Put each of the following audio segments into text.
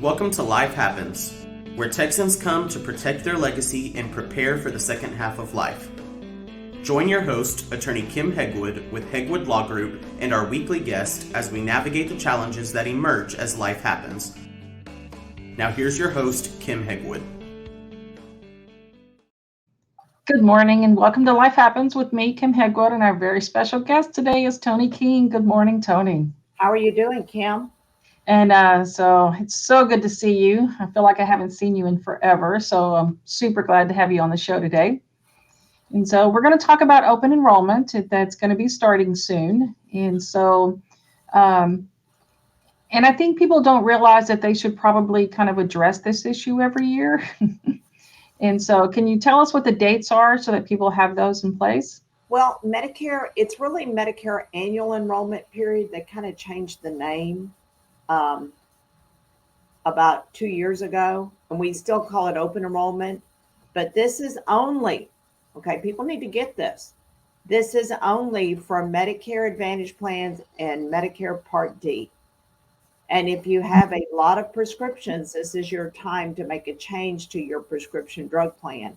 Welcome to Life Happens, where Texans come to protect their legacy and prepare for the second half of life. Join your host, Attorney Kim Hegwood with Hegwood Law Group, and our weekly guest as we navigate the challenges that emerge as life happens. Now here's your host, Kim Hegwood. Good morning and welcome to Life Happens with me, Kim Hegwood, and our very special guest today is Toni King. Good morning, Toni. How are you doing, Kim? And so it's so good to see you. I feel like I haven't seen you in forever, so I'm super glad to have you on the show today. And so we're going to talk about open enrollment. That's going to be starting soon. And so, and I think people don't realize that they should probably kind of address this issue every year. And so can you tell us what the dates are so that people have those in place? Well, Medicare, it's really Medicare annual enrollment period. They kind of changed the name about 2 years ago, and we still call it open enrollment. But this is only, okay, people need to get this. This is only for Medicare Advantage plans and Medicare Part D. And if you have a lot of prescriptions, this is your time to make a change to your prescription drug plan.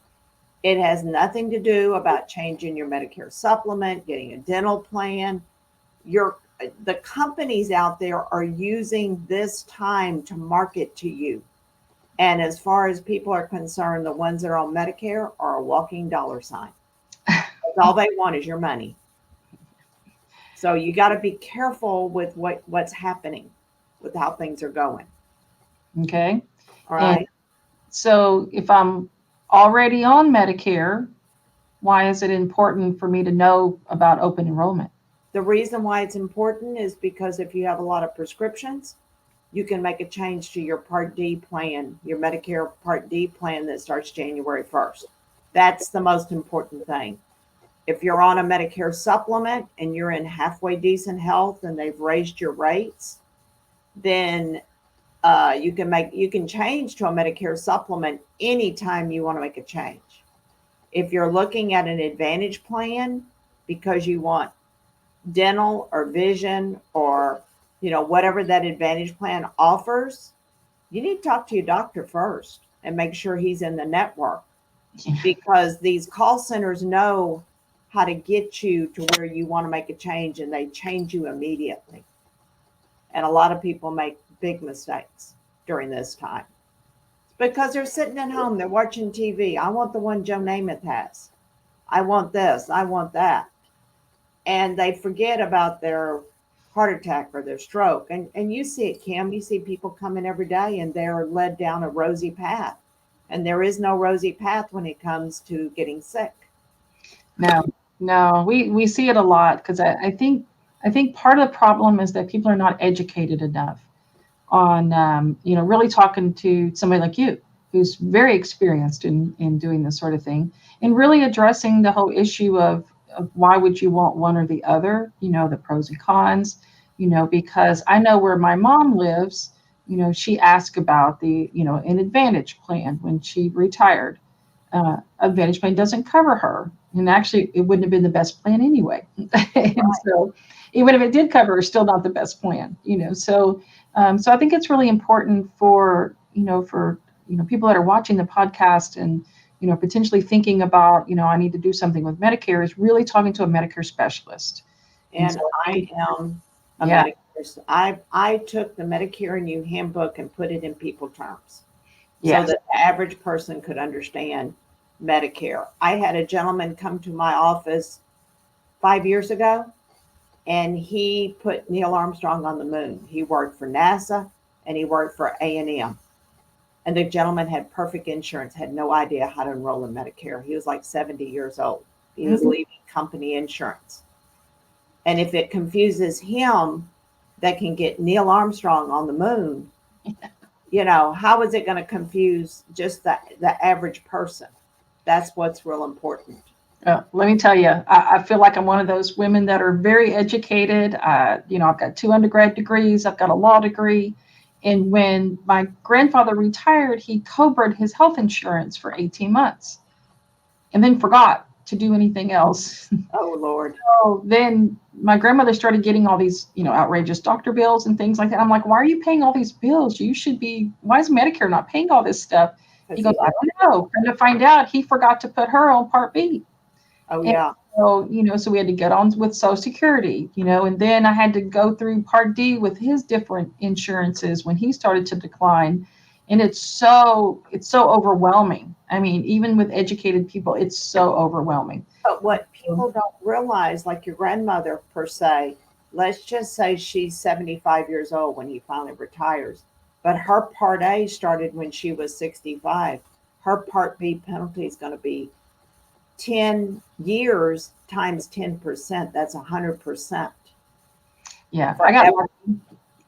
It has nothing to do about changing your Medicare supplement, getting a dental plan. The companies out there are using this time to market to you. And as far as people are concerned, the ones that are on Medicare are a walking dollar sign. All they want is your money. So you got to be careful with what's happening, with how things are going. Okay. All right. And so if I'm already on Medicare, why is it important for me to know about open enrollment? The reason why it's important is because if you have a lot of prescriptions, you can make a change to your Part D plan, your Medicare Part D plan that starts January 1st. That's the most important thing. If you're on a Medicare supplement and you're in halfway decent health and they've raised your rates, then you can change to a Medicare supplement anytime you want to make a change. If you're looking at an Advantage plan because you want dental or vision or whatever that Advantage plan offers, you need to talk to your doctor first and make sure he's in the network, because these call centers know how to get you to where you want to make a change, and they change you immediately. And a lot of people make big mistakes during this time because they're sitting at home, they're watching TV. I want the one Joe Namath has. I want this, I want that. And they forget about their heart attack or their stroke. And you see it, Kim. You see people come in every day and they're led down a rosy path. And there is no rosy path when it comes to getting sick. No, we see it a lot because I think part of the problem is that people are not educated enough on, really talking to somebody like you, who's very experienced in doing this sort of thing, and really addressing the whole issue of why would you want one or the other, the pros and cons, because I know where my mom lives, she asked about an Advantage plan when she retired. Advantage plan doesn't cover her. And actually, it wouldn't have been the best plan anyway. And so even if it did cover her, still not the best plan, So I think it's really important for people that are watching the podcast and, potentially thinking about, I need to do something with Medicare, is really talking to a Medicare specialist. And so I am a Medicare. I took the Medicare New Handbook and put it in people terms so that the average person could understand Medicare. I had a gentleman come to my office 5 years ago, and he put Neil Armstrong on the moon. He worked for NASA and he worked for A&M. And the gentleman had perfect insurance, had no idea how to enroll in Medicare. He was like 70 years old. He was leaving company insurance. And if it confuses him that can get Neil Armstrong on the moon, how is it going to confuse just the average person? That's what's real important. Let me tell you, I feel like I'm one of those women that are very educated. I've got 2 undergrad degrees. I've got a law degree. And when my grandfather retired, he COBRA'd his health insurance for 18 months and then forgot to do anything else. Oh, Lord. So then my grandmother started getting all these, outrageous doctor bills and things like that. I'm like, why are you paying all these bills? Why is Medicare not paying all this stuff? He goes, I don't know. And to find out, he forgot to put her on Part B. Oh, yeah. So, so we had to get on with Social Security, and then I had to go through Part D with his different insurances when he started to decline. And it's so overwhelming. I mean, even with educated people, it's so overwhelming. But what people don't realize, like your grandmother per se, let's just say she's 75 years old when he finally retires, but her Part A started when she was 65. Her Part B penalty is going to be 10 years times 10%. That's 100%. Yeah,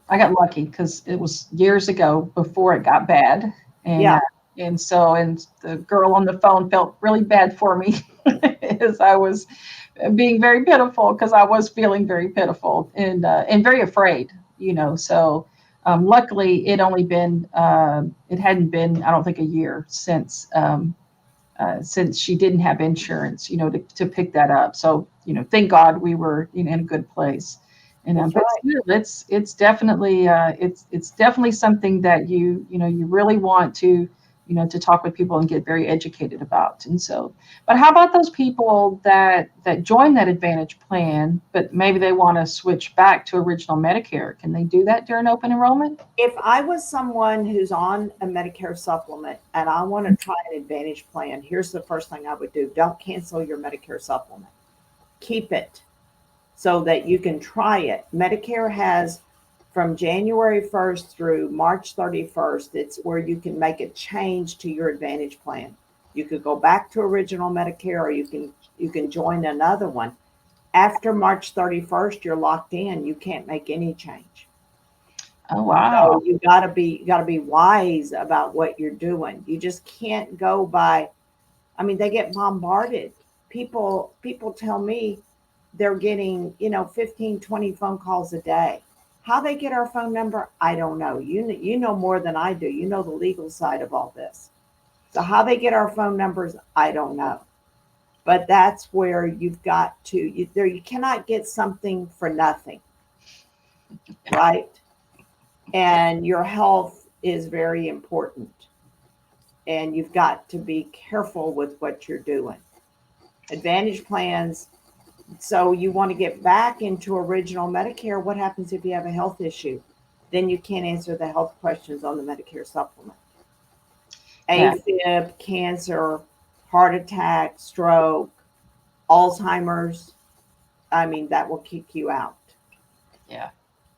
I got lucky because it was years ago before it got bad. And, yeah. And the girl on the phone felt really bad for me as I was being very pitiful, because I was feeling very pitiful and very afraid, So luckily, it hadn't been, I don't think, a year since she didn't have insurance, to pick that up. So, thank God we were in a good place. And but still, it's definitely it's definitely something that you really want to to talk with people and get very educated about. And so, but how about those people that join that Advantage plan, but maybe they want to switch back to original Medicare? Can they do that during open enrollment? If I was someone who's on a Medicare supplement and I want to try an Advantage plan, here's the first thing I would do. Don't cancel your Medicare supplement. Keep it so that you can try it. Medicare has from January 1st through March 31st, it's where you can make a change to your Advantage plan. You could go back to original Medicare, or you can join another one. After March 31st, you're locked in. You can't make any change. Oh, wow. So you gotta be wise about what you're doing. You just can't go by, they get bombarded. People tell me they're getting, 15, 20 phone calls a day. How they get our phone number, I don't know. You know more than I do. You know the legal side of all this. So how they get our phone numbers, I don't know. But that's where you've got to, you cannot get something for nothing, right? And your health is very important. And you've got to be careful with what you're doing. Advantage plans. So you want to get back into original Medicare. What happens if you have a health issue? Then you can't answer the health questions on the Medicare supplement. AFib, cancer, heart attack, stroke, Alzheimer's. That will kick you out. Yeah.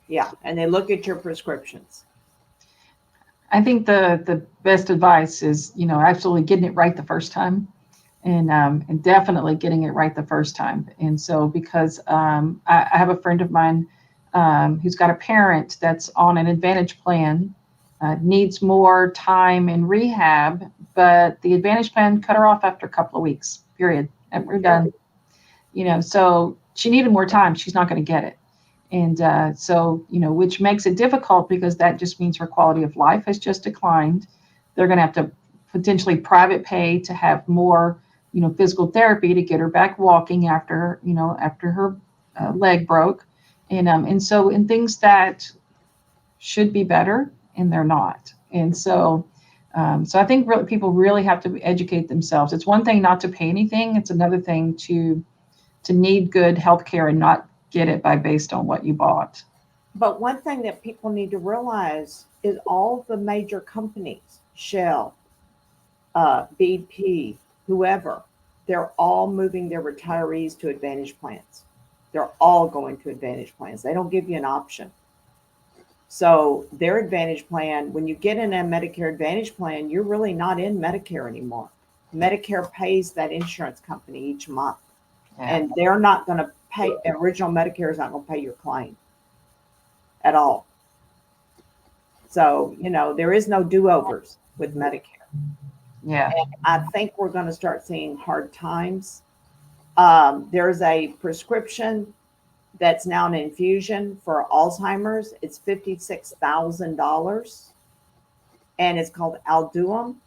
Yeah. And they look at your prescriptions. I think the best advice is, absolutely getting it right the first time. And definitely getting it right the first time. And so, because I have a friend of mine who's got a parent that's on an Advantage plan, needs more time in rehab, but the Advantage plan cut her off after a couple of weeks, period. And we're done. So she needed more time. She's not going to get it. And so, which makes it difficult, because that just means her quality of life has just declined. They're going to have to potentially private pay to have more physical therapy to get her back walking after her leg broke. And so in things that should be better, and they're not. And so, so I think people really have to educate themselves. It's one thing not to pay anything. It's another thing to need good health care and not get it based on what you bought. But one thing that people need to realize is all the major companies, Shell, BP, whoever, they're all moving their retirees to Advantage plans. They're all going to Advantage plans. They don't give you an option. So their Advantage plan, when you get in a Medicare Advantage plan, you're really not in Medicare anymore. Medicare pays that insurance company each month. Yeah. And they're not going to pay, original Medicare is not going to pay your claim at all. So, there is no do-overs with Medicare. Yeah. And I think we're going to start seeing hard times. There's a prescription that's now an infusion for Alzheimer's. It's $56,000, and it's called Alduum.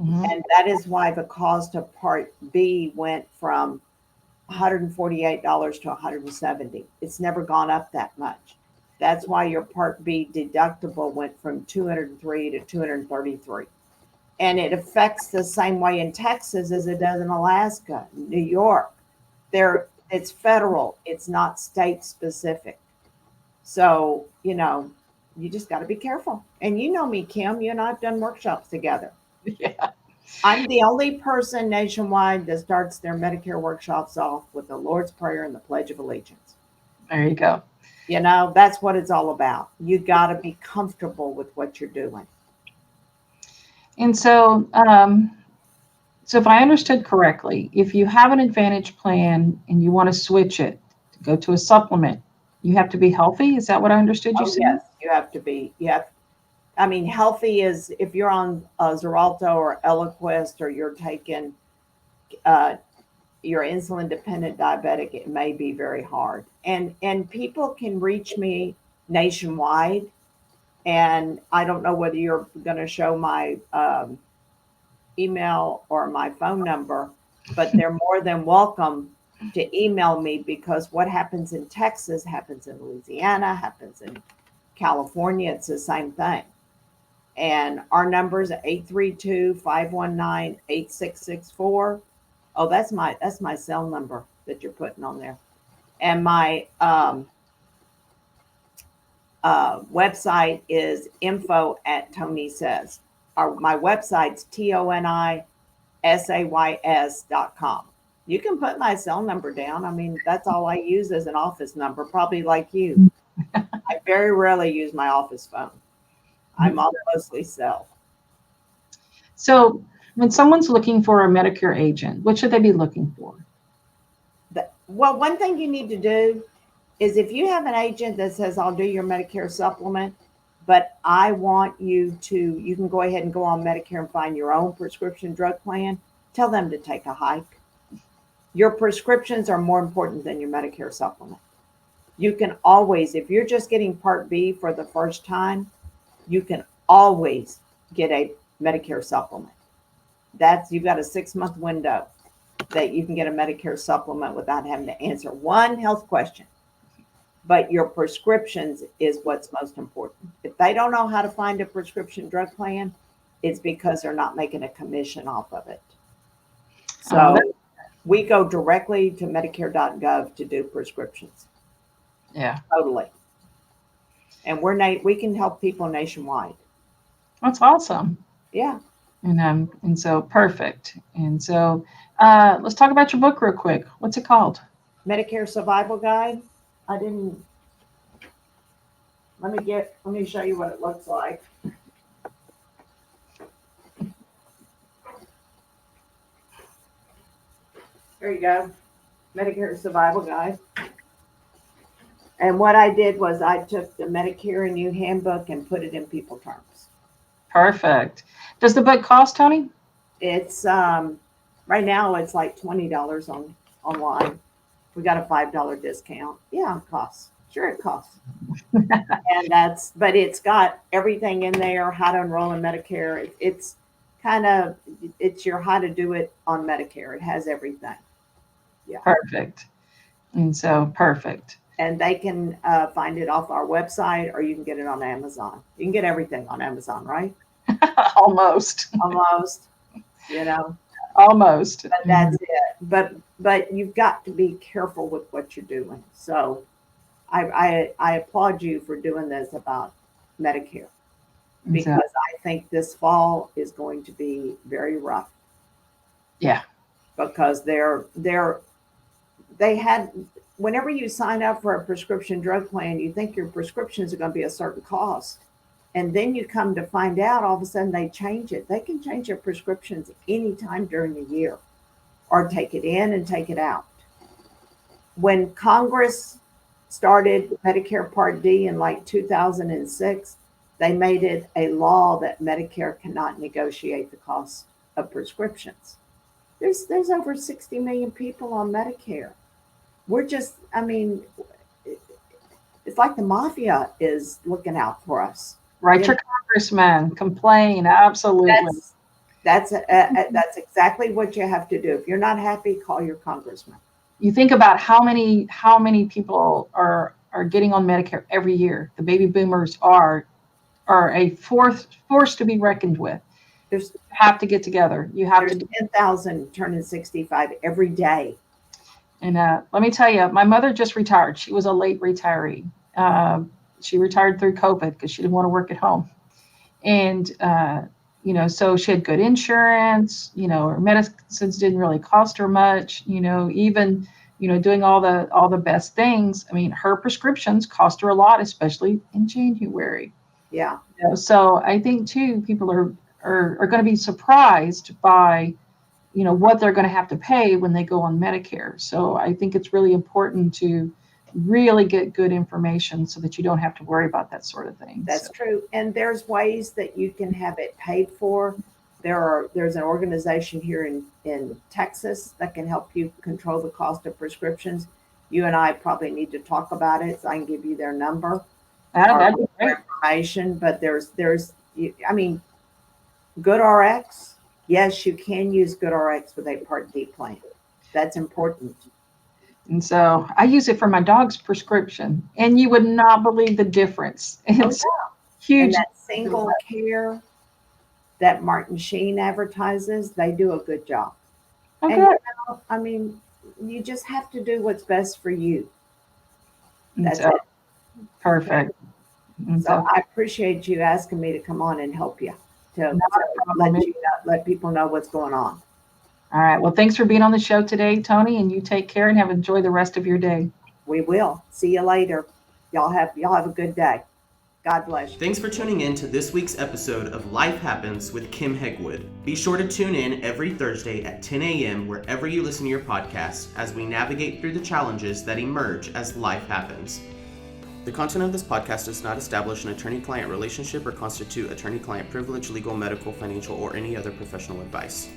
Mm-hmm. And that is why the cost of Part B went from $148 to $170. It's never gone up that much. That's why your Part B deductible went from 203 to 233. And it affects the same way in Texas as it does in Alaska, New York. It's federal, it's not state specific. So, you just got to be careful. And you know me, Kim, you and I have done workshops together. Yeah. I'm the only person nationwide that starts their Medicare workshops off with the Lord's Prayer and the Pledge of Allegiance. There you go. That's what it's all about. You got to be comfortable with what you're doing. And so, so if I understood correctly, if you have an Advantage plan and you want to switch it to go to a supplement, you have to be healthy. Is that what I understood you saying? Yes, you have to be. Healthy is if you're on Xarelto or Eliquis, or you're taking you're insulin dependent diabetic, it may be very hard. And people can reach me nationwide. And I don't know whether you're going to show my email or my phone number, but they're more than welcome to email me, because what happens in Texas happens in Louisiana, happens in California. It's the same thing. And our number is 832-519-8664. Oh, that's my cell number that you're putting on there. And my website is info@ToniSays. My website's ToniSays.com. You can put my cell number down. That's all I use as an office number, probably like you. I very rarely use my office phone. I'm all mostly cell. So when someone's looking for a Medicare agent, what should they be looking for? Well, one thing you need to do is, if you have an agent that says, I'll do your Medicare supplement, but I want you can go ahead and go on Medicare and find your own prescription drug plan, tell them to take a hike. Your prescriptions are more important than your Medicare supplement. You can always, if you're just getting Part B for the first time, you can always get a Medicare supplement. You've got a 6-month window that you can get a Medicare supplement without having to answer one health question. But your prescriptions is what's most important. If they don't know how to find a prescription drug plan, it's because they're not making a commission off of it. So we go directly to Medicare.gov to do prescriptions. Yeah, totally. And we can help people nationwide. That's awesome. Yeah. And so perfect. And so let's talk about your book real quick. What's it called? Medicare Survival Guide. Let me show you what it looks like. There you go. Medicare Survival Guide. And what I did was I took the Medicare and You handbook and put it in people terms. Perfect. Does the book cost, Toni? It's right now it's like $20 online. We got a $5 discount. Yeah, it costs. Sure, it costs. But it's got everything in there, how to enroll in Medicare. It's your how to do it on Medicare. It has everything. Yeah. Perfect. And so perfect. And they can find it off our website, or you can get it on Amazon. You can get everything on Amazon, right? Almost. Almost. Almost. But that's it. But you've got to be careful with what you're doing. So I applaud you for doing this about Medicare, because I think this fall is going to be very rough. Yeah. Because whenever you sign up for a prescription drug plan, you think your prescriptions are going to be a certain cost. And then you come to find out, all of a sudden they change it. They can change your prescriptions anytime during the year, or take it in and take it out. When Congress started Medicare Part D in like 2006, they made it a law that Medicare cannot negotiate the cost of prescriptions. There's over 60 million people on Medicare. We're just, it's like the mafia is looking out for us. Write your congressman, complain, absolutely. That's exactly what you have to do. If you're not happy, call your congressman. you think about how many people are getting on Medicare every year. The baby boomers are a force to be reckoned with. There's You have to get together. You have to. 10,000 turning 65 every day. And let me tell you, my mother just retired. She was a late retiree. She retired through COVID because she didn't want to work at home. And, so she had good insurance, her medicines didn't really cost her much, even, doing all the best things. I mean, her prescriptions cost her a lot, especially in January. Yeah. So I think too, people are going to be surprised by, what they're going to have to pay when they go on Medicare. So I think it's really important to really get good information so that you don't have to worry about that sort of thing. That's true. And there's ways that you can have it paid for. There's an organization here in Texas that can help you control the cost of prescriptions. You and I probably need to talk about it, so I can give you their number. That'd be great. Information, but there's GoodRx. Yes, you can use GoodRx with a Part D plan. That's important. And so I use it for my dog's prescription, and you would not believe the difference. It's huge. And that single care that Martin Sheen advertises, they do a good job. Okay. And you just have to do what's best for you. That's so, it. Perfect. And So I appreciate you asking me to come on and help you to let people know what's going on. All right. Well, thanks for being on the show today, Toni, and you take care and enjoy the rest of your day. We will. See you later. Y'all have a good day. God bless you. Thanks for tuning in to this week's episode of Life Happens with Kim Hegwood. Be sure to tune in every Thursday at 10 a.m. wherever you listen to your podcast as we navigate through the challenges that emerge as life happens. The content of this podcast does not establish an attorney-client relationship or constitute attorney-client privilege, legal, medical, financial, or any other professional advice.